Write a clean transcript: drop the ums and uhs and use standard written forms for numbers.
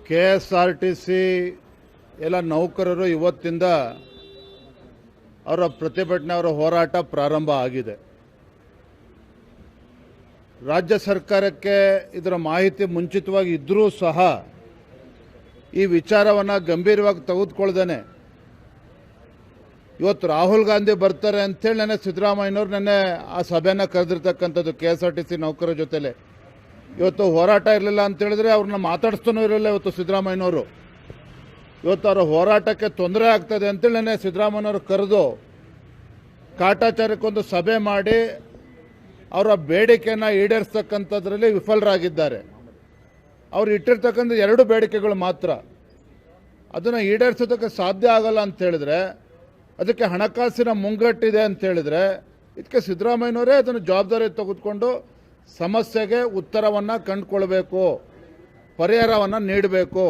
KSRTC ಎಲ್ಲ ನೌಕರರು ಇವತ್ತಿಂದ ಅವರ ಪ್ರತಿಭಟನೆ ಅವರ ಹೋರಾಟ ಪ್ರಾರಂಭ ಆಗಿದೆ. ರಾಜ್ಯ ಸರ್ಕಾರಕ್ಕೆ ಇದರ ಮಾಹಿತಿ ಮುಂಚಿತವಾಗಿ ಇದ್ದರೂ ಸಹ ಈ ವಿಚಾರವನ್ನು ಗಂಭೀರವಾಗಿ ತೆಗೆದುಕೊಳ್ಳದೇನೆ ಇವತ್ತು ರಾಹುಲ್ ಗಾಂಧಿ ಬರ್ತಾರೆ ಅಂತೇಳಿ ನೆನ್ನೆ ಸಿದ್ದರಾಮಯ್ಯನವರು ನೆನ್ನೆ ಆ ಸಭೆಯನ್ನು ಕರೆದಿರ್ತಕ್ಕಂಥದ್ದು KSRTC ನೌಕರರ ಜೊತೆಲೆ. ಇವತ್ತು ಹೋರಾಟ ಇರಲಿಲ್ಲ ಅಂತೇಳಿದ್ರೆ ಅವ್ರನ್ನ ಮಾತಾಡಿಸ್ತಾನೂ ಇರಲಿಲ್ಲ ಇವತ್ತು ಸಿದ್ದರಾಮಯ್ಯನವರು. ಇವತ್ತು ಅವರ ಹೋರಾಟಕ್ಕೆ ತೊಂದರೆ ಆಗ್ತದೆ ಅಂತೇಳಿ ನೆನ್ನೆ ಸಿದ್ದರಾಮಯ್ಯನವರು ಕರೆದು ಕಾಟಾಚಾರಕ್ಕೊಂದು ಸಭೆ ಮಾಡಿ ಅವರ ಬೇಡಿಕೆಯನ್ನು ಈಡೇರಿಸ್ತಕ್ಕಂಥದ್ರಲ್ಲಿ ವಿಫಲರಾಗಿದ್ದಾರೆ. ಅವರು ಇಟ್ಟಿರ್ತಕ್ಕಂಥ 2 ಬೇಡಿಕೆಗಳು ಮಾತ್ರ, ಅದನ್ನು ಈಡೇರಿಸೋದಕ್ಕೆ ಸಾಧ್ಯ ಆಗಲ್ಲ ಅಂತೇಳಿದ್ರೆ, ಅದಕ್ಕೆ ಹಣಕಾಸಿನ ಮುಂಗಟ್ಟಿದೆ ಅಂತೇಳಿದ್ರೆ, ಇದಕ್ಕೆ ಸಿದ್ದರಾಮಯ್ಯನವರೇ ಅದನ್ನು ಜವಾಬ್ದಾರಿ ತೆಗೆದುಕೊಂಡು ಸಮಸ್ಯೆಗೆ ಉತ್ತರವನ್ನು ಕಂಡುಕೊಳ್ಬೇಕು, ಪರಿಹಾರವನ್ನು ನೀಡಬೇಕು.